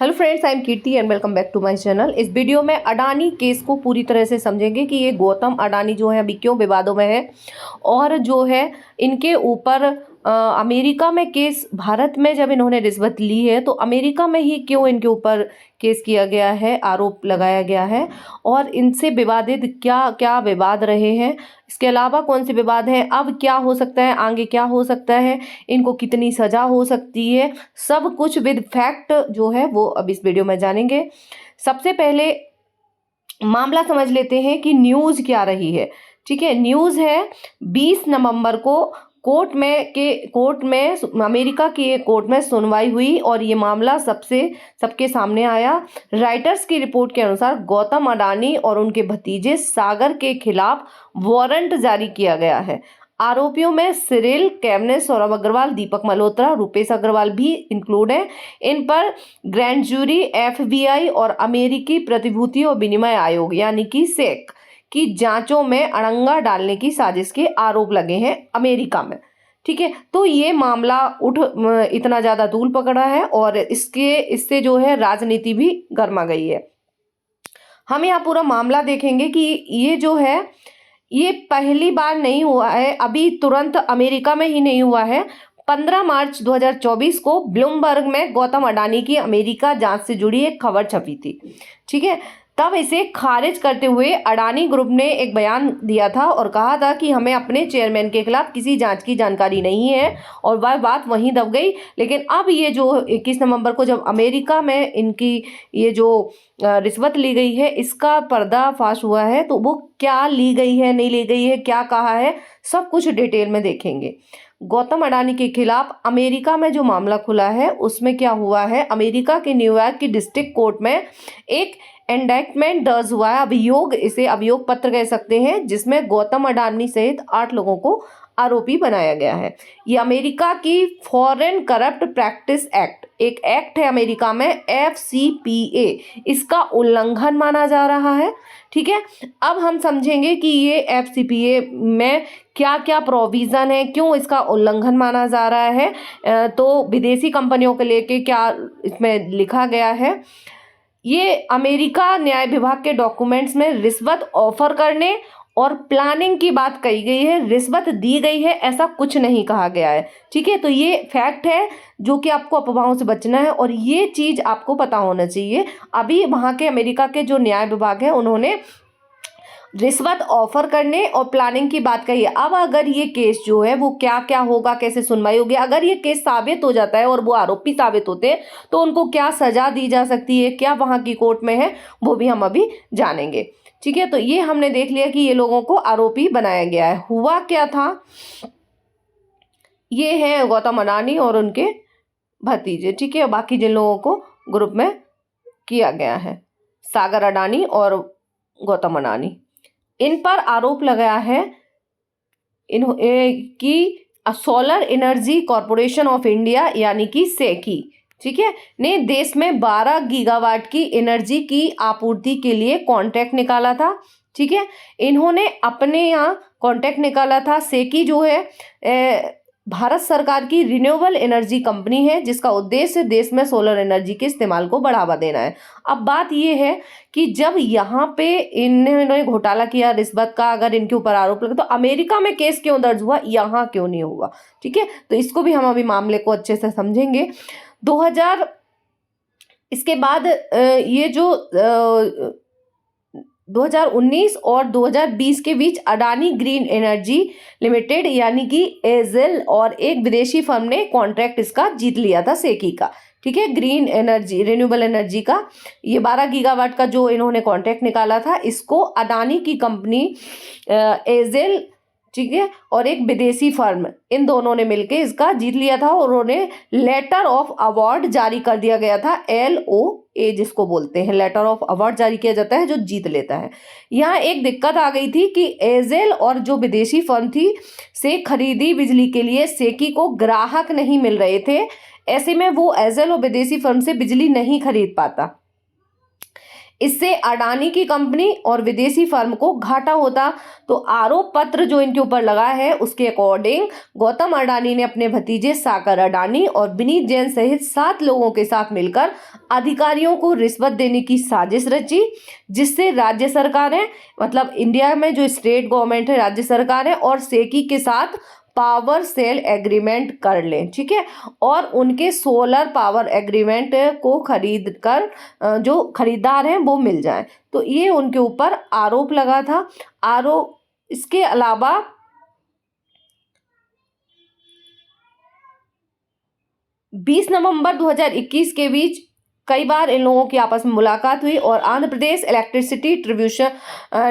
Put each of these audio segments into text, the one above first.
Hello friends, I am Kirti and welcome back to my channel. इस video में Adani case को पूरी तरह से समझेंगे कि ये गौतम अडानी जो है अभी क्यों विवादों में है और जो है इनके ऊपर अमेरिका में केस, भारत में जब इन्होंने रिश्वत ली है तो अमेरिका में ही क्यों इनके ऊपर केस किया गया है, आरोप लगाया गया है और इनसे विवादित क्या क्या विवाद रहे हैं, इसके अलावा कौन से विवाद हैं, अब क्या हो सकता है, आगे क्या हो सकता है, इनको कितनी सज़ा हो सकती है, सब कुछ विद फैक्ट जो है वो अब इस वीडियो में जानेंगे। सबसे पहले मामला समझ लेते हैं कि न्यूज़ क्या रही है। ठीक है, न्यूज़ है 20 नवंबर को कोर्ट में अमेरिका की एक कोर्ट में सुनवाई हुई और ये मामला सबके सामने आया। राइटर्स की रिपोर्ट के अनुसार गौतम अडानी और उनके भतीजे सागर के खिलाफ वारंट जारी किया गया है। आरोपियों में सिरिल, कैमने, सौरभ अग्रवाल, दीपक मल्होत्रा, रुपेश अग्रवाल भी इंक्लूड हैं। इन पर ग्रैंड जूरी, एफबीआई और अमेरिकी प्रतिभूति और विनिमय आयोग यानी कि सेक की जांचों में अड़ंगा डालने की साजिश के आरोप लगे हैं अमेरिका में। ठीक है, तो ये मामला इतना ज़्यादा तूल पकड़ा है और इससे जो है राजनीति भी गर्मा गई है। हम यहाँ पूरा मामला देखेंगे कि ये जो है ये पहली बार नहीं हुआ है, अभी तुरंत अमेरिका में ही नहीं हुआ है। 15 मार्च 2024 को ब्लूमबर्ग में गौतम अडानी की अमेरिका जांच से जुड़ी एक खबर छपी थी। ठीक है, तब इसे खारिज करते हुए अडानी ग्रुप ने एक बयान दिया था और कहा था कि हमें अपने चेयरमैन के खिलाफ किसी जांच की जानकारी नहीं है और वह बात वहीं दब गई। लेकिन अब ये जो 21 नवंबर को जब अमेरिका में इनकी ये जो रिश्वत ली गई है इसका पर्दाफाश हुआ है, तो वो क्या ली गई है, नहीं ली गई है, क्या कहा है, सब कुछ डिटेल में देखेंगे। गौतम अडानी के खिलाफ अमेरिका में जो मामला खुला है उसमें क्या हुआ है, अमेरिका के न्यूयॉर्क की डिस्ट्रिक्ट कोर्ट में एक इंडाइटमेंट दर्ज हुआ है, इसे अभियोग पत्र कह सकते हैं, जिसमें गौतम अडानी सहित 8 लोगों को आरोपी बनाया गया है। ये अमेरिका की फॉरेन करप्ट प्रैक्टिस एक्ट, एक एक्ट है अमेरिका में, FCPA, इसका उल्लंघन माना जा रहा है। ठीक है, अब हम समझेंगे कि ये FCPA में क्या क्या प्रोविज़न है, क्यों इसका उल्लंघन माना जा रहा है। तो विदेशी कंपनियों के लेके क्या इसमें लिखा गया है, ये अमेरिका न्याय विभाग के डॉक्यूमेंट्स में रिश्वत ऑफर करने और प्लानिंग की बात कही गई है, रिश्वत दी गई है ऐसा कुछ नहीं कहा गया है। ठीक है, तो ये फैक्ट है जो कि आपको अफवाहों से बचना है और ये चीज़ आपको पता होना चाहिए। अभी वहाँ के अमेरिका के जो न्याय विभाग है उन्होंने रिश्वत ऑफर करने और प्लानिंग की बात कही है। अब अगर ये केस जो है वो क्या क्या होगा, कैसे सुनवाई होगी, अगर ये केस साबित हो जाता है और वो आरोपी साबित होते हैं तो उनको क्या सजा दी जा सकती है, क्या वहाँ की कोर्ट में है, वो भी हम अभी जानेंगे। ठीक है, तो ये हमने देख लिया कि ये लोगों को आरोपी बनाया गया है। हुआ क्या था, ये है गौतम अडानी और उनके भतीजे। ठीक है, बाकी जिन लोगों को ग्रुप में किया गया है, सागर अडानी और गौतम अडानी, इन पर आरोप लगाया है कि solar energy corporation of India यानी कि सेकी, ठीक है, ने देश में 12 गीगावाट की एनर्जी की आपूर्ति के लिए कॉन्ट्रैक्ट निकाला था। ठीक है, इन्होंने अपने यहाँ कॉन्ट्रैक्ट निकाला था। सेकी जो है भारत सरकार की रिन्यूएबल एनर्जी कंपनी है जिसका उद्देश्य देश में सोलर एनर्जी के इस्तेमाल को बढ़ावा देना है। अब बात ये है कि जब यहाँ पे इन्होंने घोटाला किया रिश्वत का, अगर इनके ऊपर आरोप लगे तो अमेरिका में केस क्यों दर्ज हुआ, यहाँ क्यों नहीं हुआ। ठीक है, तो इसको भी हम अभी मामले को अच्छे से समझेंगे। इसके बाद ये जो 2019 और 2020 के बीच अडानी ग्रीन एनर्जी लिमिटेड यानी कि एजेल और एक विदेशी फर्म ने कॉन्ट्रैक्ट इसका जीत लिया था, सेकी का। ठीक है, ग्रीन एनर्जी, रिन्यूएबल एनर्जी का ये 12 गीगावाट का जो इन्होंने कॉन्ट्रैक्ट निकाला था, इसको अडानी की कंपनी एजेल, ठीक है, और एक विदेशी फर्म, इन दोनों ने मिलकर इसका जीत लिया था और उन्हें लेटर ऑफ अवार्ड जारी कर दिया गया था। LOA जिसको बोलते हैं, लेटर ऑफ अवार्ड जारी किया जाता है जो जीत लेता है। यहाँ एक दिक्कत आ गई थी कि एजेल और जो विदेशी फर्म थी से खरीदी बिजली के लिए सेकी को ग्राहक नहीं मिल रहे थे। ऐसे में वो एजेल और विदेशी फर्म से बिजली नहीं खरीद पाता। इससे अडानी की कंपनी और विदेशी फर्म को घाटा होता। तो आरोप पत्र जो इनके ऊपर लगा है उसके अकॉर्डिंग गौतम अडानी ने अपने भतीजे सागर अडानी और विनीत जैन सहित 7 लोगों के साथ मिलकर अधिकारियों को रिश्वत देने की साजिश रची, जिससे राज्य सरकारें, मतलब इंडिया में जो स्टेट गवर्नमेंट है, राज्य सरकारें और सेकी के साथ पावर सेल एग्रीमेंट कर लें। ठीक है, और उनके सोलर पावर एग्रीमेंट को खरीद कर जो खरीदार हैं वो मिल जाएं। तो ये उनके ऊपर आरोप लगा था। आरोप इसके अलावा 20 नवंबर 2021 के बीच कई बार इन लोगों की आपस में मुलाकात हुई और Andhra Pradesh electricity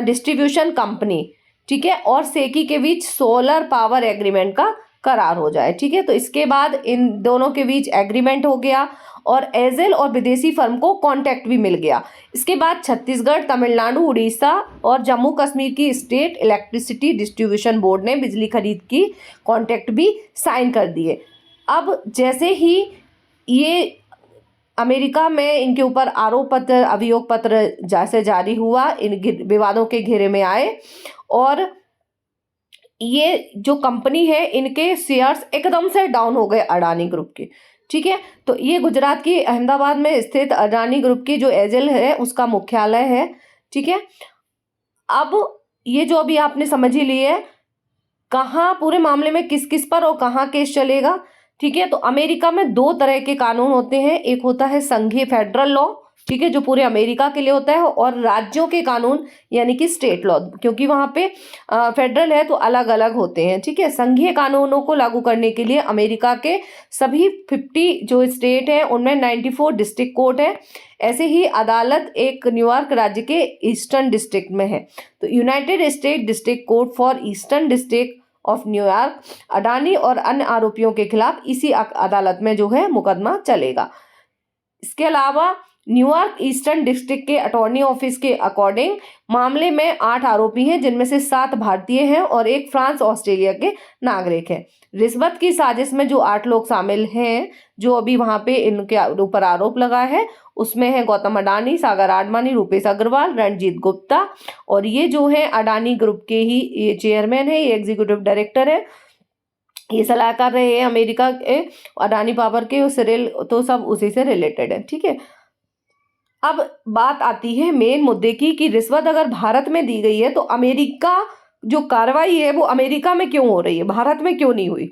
distribution company, ठीक है, और सेकी के बीच सोलर पावर एग्रीमेंट का करार हो जाए। ठीक है, तो इसके बाद इन दोनों के बीच एग्रीमेंट हो गया और एजेल और विदेशी फर्म को कॉन्ट्रैक्ट भी मिल गया। इसके बाद छत्तीसगढ़, तमिलनाडु, उड़ीसा और जम्मू कश्मीर की स्टेट इलेक्ट्रिसिटी डिस्ट्रीब्यूशन बोर्ड ने बिजली खरीद की कॉन्ट्रैक्ट भी साइन कर दिए। अब जैसे ही ये अमेरिका में इनके ऊपर आरोप पत्र, अभियोग पत्र जैसे जारी हुआ, इन विवादों के घेरे में आए और ये जो कंपनी है इनके शेयर्स एकदम से डाउन हो गए अडानी ग्रुप के। ठीक है, तो ये गुजरात की अहमदाबाद में स्थित अडानी ग्रुप की जो एजेल है उसका मुख्यालय है। ठीक है, अब ये जो अभी आपने समझ ही लिए कहाँ पूरे मामले में किस किस पर और कहाँ केस चलेगा। ठीक है, तो अमेरिका में 2 तरह के कानून होते हैं, एक होता है संघीय फेडरल लॉ, ठीक है, जो पूरे अमेरिका के लिए होता है, और राज्यों के कानून यानी कि स्टेट लॉ, क्योंकि वहाँ पे फेडरल है तो अलग अलग होते हैं। ठीक है, संघीय कानूनों को लागू करने के लिए अमेरिका के सभी 50 जो स्टेट हैं उनमें 94 डिस्ट्रिक्ट कोर्ट है। ऐसे ही अदालत एक न्यूयॉर्क राज्य के ईस्टर्न डिस्ट्रिक्ट में है। तो United state district court for eastern district of New York, Adani और अन्य आरोपियों के खिलाफ इसी अदालत में जो है मुकदमा चलेगा। इसके अलावा न्यूयॉर्क ईस्टर्न डिस्ट्रिक्ट के अटॉर्नी ऑफिस के अकॉर्डिंग मामले में 8 आरोपी हैं, जिनमें से 7 भारतीय हैं और एक फ्रांस ऑस्ट्रेलिया के नागरिक हैं। रिश्वत की साजिश में जो 8 लोग शामिल हैं, जो अभी वहां पे इनके ऊपर आरोप लगा है, उसमें है गौतम अडानी, सागर आडवाणी, रूपेश अग्रवाल, रणजीत गुप्ता, और ये जो है अडानी ग्रुप के ही ये चेयरमैन है, ये एग्जीक्यूटिव डायरेक्टर है, ये सलाहकार रहे हैं अमेरिका के अडानी पावर के, तो सब उसी से रिलेटेड है। ठीक है, अब बात आती है मेन मुद्दे की कि रिश्वत अगर भारत में दी गई है तो अमेरिका जो कार्रवाई है वो अमेरिका में क्यों हो रही है, भारत में क्यों नहीं हुई।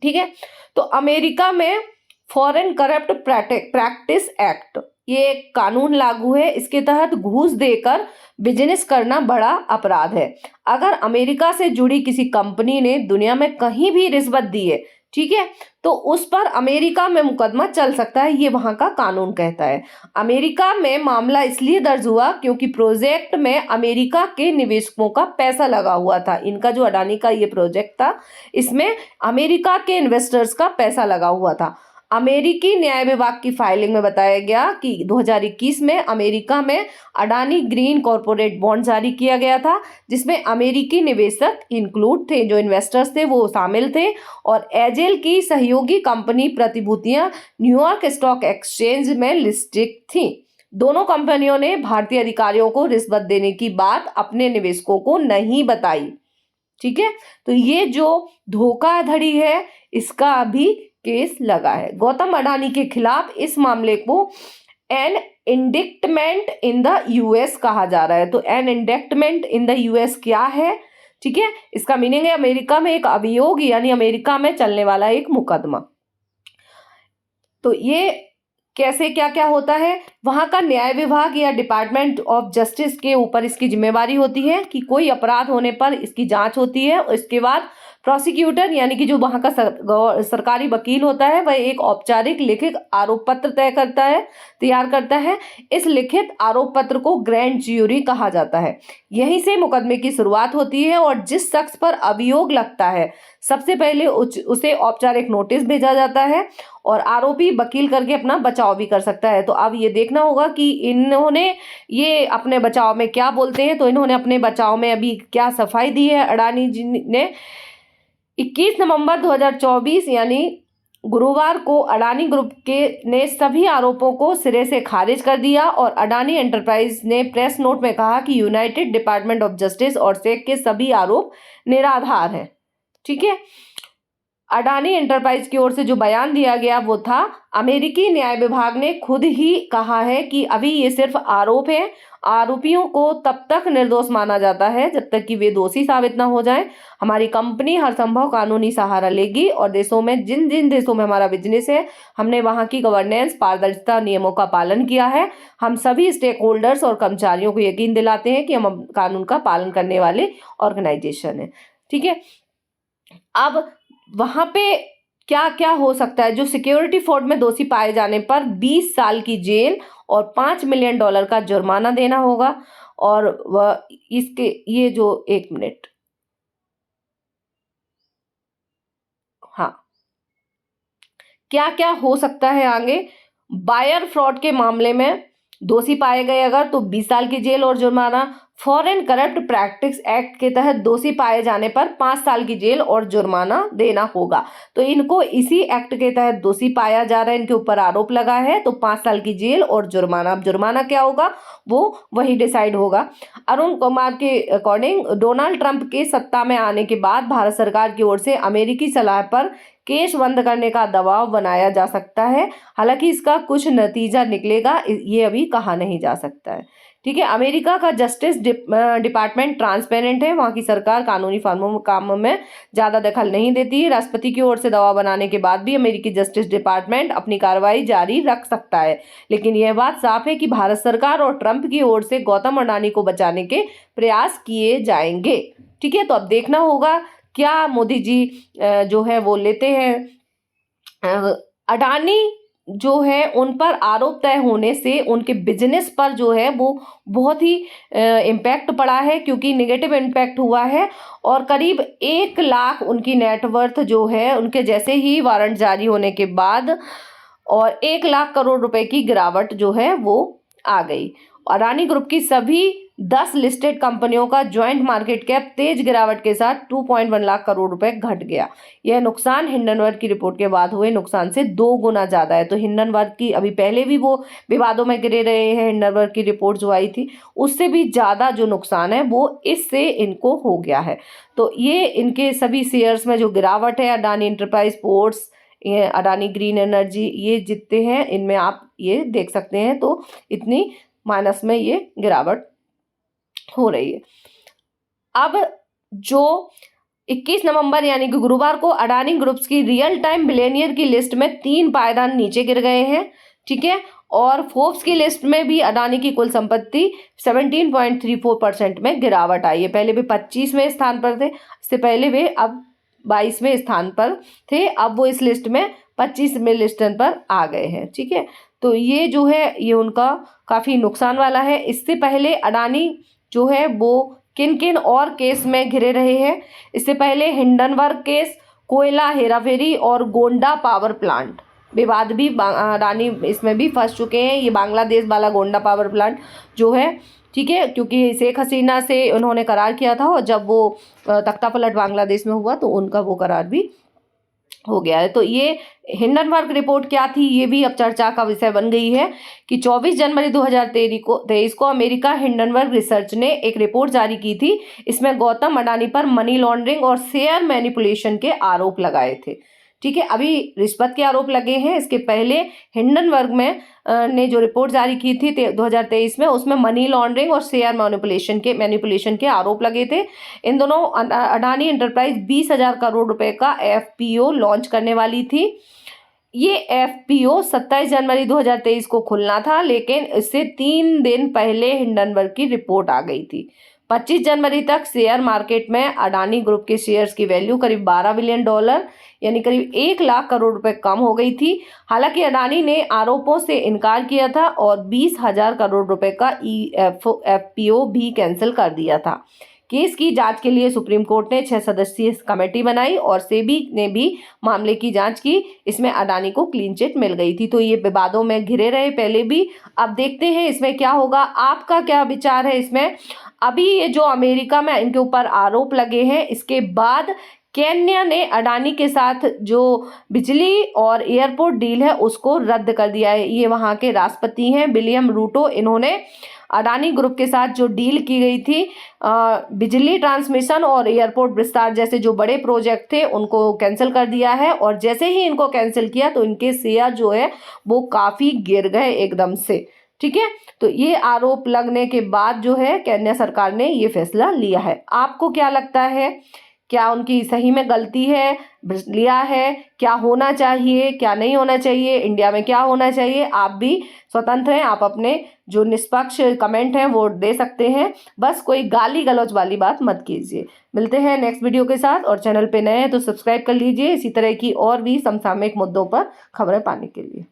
ठीक है, तो अमेरिका में फॉरेन करप्ट प्रैक्टिस एक्ट, ये एक कानून लागू है। इसके तहत घूस देकर बिजनेस करना बड़ा अपराध है। अगर अमेरिका से जुड़ी किसी कंपनी ने दुनिया में कहीं भी रिश्वत दी है, ठीक है, तो उस पर अमेरिका में मुकदमा चल सकता है, ये वहां का कानून कहता है। अमेरिका में मामला इसलिए दर्ज हुआ क्योंकि प्रोजेक्ट में अमेरिका के निवेशकों का पैसा लगा हुआ था। इनका जो अडानी का ये प्रोजेक्ट था, इसमें अमेरिका के इन्वेस्टर्स का पैसा लगा हुआ था। अमेरिकी न्याय विभाग की फाइलिंग में बताया गया कि 2021 में अमेरिका में अडानी ग्रीन कॉर्पोरेट बॉन्ड जारी किया गया था, जिसमें अमेरिकी निवेशक इंक्लूड थे, जो इन्वेस्टर्स थे वो शामिल थे, और एजेल की सहयोगी कंपनी प्रतिभूतियां न्यूयॉर्क स्टॉक एक्सचेंज में लिस्टेड थी। दोनों कंपनियों ने भारतीय अधिकारियों को रिश्वत देने की बात अपने निवेशकों को नहीं बताई। ठीक है, तो ये जो धोखाधड़ी है इसका अभी केस लगा है गौतम अडानी के खिलाफ। इस मामले को an indictment in the US कहा जा रहा है। तो an indictment in the US क्या है? ठीक है, इसका मीनिंग है अमेरिका में एक अभियोग, यानी अमेरिका में चलने वाला एक मुकदमा। तो ये कैसे क्या क्या होता है, वहां का न्याय विभाग या डिपार्टमेंट ऑफ जस्टिस के ऊपर इसकी जिम्मेवारी होती है कि कोई अपराध होने पर इसकी जांच होती है, और इसके बाद प्रोसिक्यूटर यानी कि जो वहां का सरकारी वकील होता है वह एक औपचारिक लिखित आरोप पत्र तैयार करता है। इस लिखित आरोप पत्र को ग्रैंड ज्यूरी कहा जाता है। यहीं से मुकदमे की शुरुआत होती है और जिस शख्स पर अभियोग लगता है सबसे पहले उसे औपचारिक नोटिस भेजा जाता है और आरोपी वकील करके अपना बचाव भी कर सकता है। तो अब ये देखना होगा कि इन्होंने ये अपने बचाव में क्या बोलते हैं। तो इन्होंने अपने बचाव में अभी क्या सफाई दी है अडानी जी ने। 21 नवंबर 2024 यानी गुरुवार को अडानी ग्रुप के ने सभी आरोपों को सिरे से खारिज कर दिया और अडानी एंटरप्राइज ने प्रेस नोट में कहा कि यूनाइटेड डिपार्टमेंट ऑफ जस्टिस और सेक के सभी आरोप निराधार हैं। ठीक है, अडानी एंटरप्राइज की ओर से जो बयान दिया गया वो था, अमेरिकी न्याय विभाग ने खुद ही कहा है कि अभी ये सिर्फ आरोप है, आरोपियों को तब तक निर्दोष माना जाता है जब तक कि वे दोषी साबित न हो जाएं। हमारी कंपनी हर संभव कानूनी सहारा लेगी और देशों में जिन जिन देशों में हमारा बिजनेस है, हमने वहां की गवर्नेंस, पारदर्शिता, नियमों का पालन किया है। हम सभी स्टेक होल्डर्स और कर्मचारियों को यकीन दिलाते हैं कि हम कानून का पालन करने वाले ऑर्गेनाइजेशन है। ठीक है, अब वहां पे क्या क्या हो सकता है? जो सिक्योरिटी फ्रॉड में दोषी पाए जाने पर 20 साल की जेल और $5 मिलियन का जुर्माना देना होगा। और वह इसके ये जो 1 मिनट, हाँ, क्या क्या हो सकता है आगे? बायर फ्रॉड के मामले में दोषी पाए गए अगर, तो 20 साल की जेल और जुर्माना। फॉरेन करप्ट प्रैक्टिस एक्ट के तहत दोषी पाए जाने पर 5 साल की जेल और जुर्माना देना होगा। तो इनको इसी एक्ट के तहत दोषी पाया जा रहा है, इनके ऊपर आरोप लगा है, तो 5 साल की जेल और जुर्माना। अब जुर्माना क्या होगा वो वही डिसाइड होगा। अरुण कुमार के अकॉर्डिंग डोनाल्ड ट्रंप के सत्ता में आने के बाद भारत सरकार की ओर से अमेरिकी सलाह पर केस बंद करने का दबाव बनाया जा सकता है। हालांकि इसका कुछ नतीजा निकलेगा ये अभी कहा नहीं जा सकता है। ठीक है, अमेरिका का जस्टिस डिपार्टमेंट ट्रांसपेरेंट है, वहाँ की सरकार कानूनी फर्मों काम में ज़्यादा दखल नहीं देती है। राष्ट्रपति की ओर से दबाव बनाने के बाद भी अमेरिकी जस्टिस डिपार्टमेंट अपनी कार्रवाई जारी रख सकता है। लेकिन यह बात साफ है कि भारत सरकार और ट्रंप की ओर से गौतम अडानी को बचाने के प्रयास किए जाएंगे। ठीक है, तो अब देखना होगा क्या मोदी जी जो है वो लेते हैं। अडानी जो है उन पर आरोप तय होने से उनके बिजनेस पर जो है वो बहुत ही इम्पैक्ट पड़ा है, क्योंकि नेगेटिव इम्पैक्ट हुआ है। और करीब 1 लाख उनकी नेटवर्थ जो है उनके जैसे ही वारंट जारी होने के बाद, और 1 लाख करोड़ रुपए की गिरावट जो है वो आ गई। अडानी ग्रुप की सभी 10 लिस्टेड कंपनियों का ज्वाइंट मार्केट कैप तेज गिरावट के साथ 2.1 लाख करोड़ रुपए घट गया। यह नुकसान हिंडनबर्ग की रिपोर्ट के बाद हुए नुकसान से 2 गुना ज्यादा है। तो हिंडनबर्ग की अभी पहले भी वो विवादों में घिरे रहे हैं, हिंडनबर्ग की रिपोर्ट जो आई थी उससे भी ज्यादा जो नुकसान है वो इससे इनको हो गया है। तो ये इनके सभी शेयर्स में जो गिरावट है, अडानी एंटरप्राइज पोर्ट्स, ये अडानी ग्रीन एनर्जी, ये जितने हैं इनमें आप ये देख सकते हैं, तो इतनी माइनस में ये गिरावट हो रही है। अब जो 21 नवंबर यानी कि गुरुवार को अडानी ग्रुप्स की रियल टाइम बिलियनियर की लिस्ट में 3 पायदान नीचे गिर गए हैं। ठीक है, और फोर्ब्स की लिस्ट में भी अडानी की कुल संपत्ति 17.34% में गिरावट आई है। पहले वे 25वें स्थान पर थे, इससे पहले वे अब 22वें स्थान पर थे, अब वो इस लिस्ट में 25वें लिस्ट पर आ गए हैं। ठीक है, तो ये जो है ये उनका काफ़ी नुकसान वाला है। इससे पहले अडानी जो है वो किन किन और केस में घिरे रहे हैं? इससे पहले हिंडनबर्ग केस, कोयला हेराफेरी और गोंडा पावर प्लांट विवाद भी अडानी इसमें भी फंस चुके हैं। ये बांग्लादेश वाला गोंडा पावर प्लांट जो है, ठीक है, क्योंकि शेख हसीना से उन्होंने करार किया था और जब वो तख्ता पलट बांग्लादेश में हुआ तो उनका वो करार भी हो गया है। तो ये हिंडनबर्ग रिपोर्ट क्या थी ये भी अब चर्चा का विषय बन गई है कि 24 जनवरी 2023 को अमेरिका हिंडनबर्ग रिसर्च ने एक रिपोर्ट जारी की थी। इसमें गौतम अडानी पर मनी लॉन्ड्रिंग और शेयर मैनिपुलेशन के आरोप लगाए थे। ठीक है, अभी रिश्वत के आरोप लगे हैं। इसके पहले हिंडनबर्ग में ने जो रिपोर्ट जारी की थी 2023 में, उसमें मनी लॉन्ड्रिंग और शेयर मैनिपुलेशन के आरोप लगे थे। इन दोनों अडानी एंटरप्राइज 20,000 करोड़ रुपए का एफपीओ लॉन्च करने वाली थी। ये एफपीओ 27 जनवरी 2023 को खुलना था, लेकिन इससे 3 दिन पहले हिंडनबर्ग की रिपोर्ट आ गई थी। 25 जनवरी तक शेयर मार्केट में अडानी ग्रुप के शेयर्स की वैल्यू करीब $12 बिलियन यानी करीब 1 लाख करोड़ रुपए कम हो गई थी। हालांकि अडानी ने आरोपों से इनकार किया था और 20,000 करोड़ रुपए का एफपीओ भी कैंसिल कर दिया था। केस की जांच के लिए सुप्रीम कोर्ट ने 6 सदस्यीय कमेटी बनाई और सेबी ने भी मामले की जांच की। इसमें अडानी को क्लीन चिट मिल गई थी। तो ये विवादों में घिरे रहे पहले भी। अब देखते हैं इसमें क्या होगा। आपका क्या विचार है इसमें? अभी ये जो अमेरिका में इनके ऊपर आरोप लगे हैं, इसके बाद केन्या ने अडानी के साथ जो बिजली और एयरपोर्ट डील है उसको रद्द कर दिया है। ये वहाँ के राष्ट्रपति हैं विलियम रूटो, इन्होंने अडानी ग्रुप के साथ जो डील की गई थी बिजली ट्रांसमिशन और एयरपोर्ट विस्तार जैसे जो बड़े प्रोजेक्ट थे उनको कैंसिल कर दिया है। और जैसे ही इनको कैंसिल किया तो इनके शेयर जो है वो काफ़ी गिर गए एकदम से। ठीक है, तो ये आरोप लगने के बाद जो है केन्या सरकार ने ये फैसला लिया है। आपको क्या लगता है, क्या उनकी सही में गलती है, लिया है, क्या होना चाहिए क्या नहीं होना चाहिए, इंडिया में क्या होना चाहिए? आप भी स्वतंत्र हैं, आप अपने जो निष्पक्ष कमेंट हैं वो दे सकते हैं, बस कोई गाली गलौज वाली बात मत कीजिए। मिलते हैं नेक्स्ट वीडियो के साथ, और चैनल पे नए हैं तो सब्सक्राइब कर लीजिए इसी तरह की और भी समसामयिक मुद्दों पर खबरें पाने के लिए।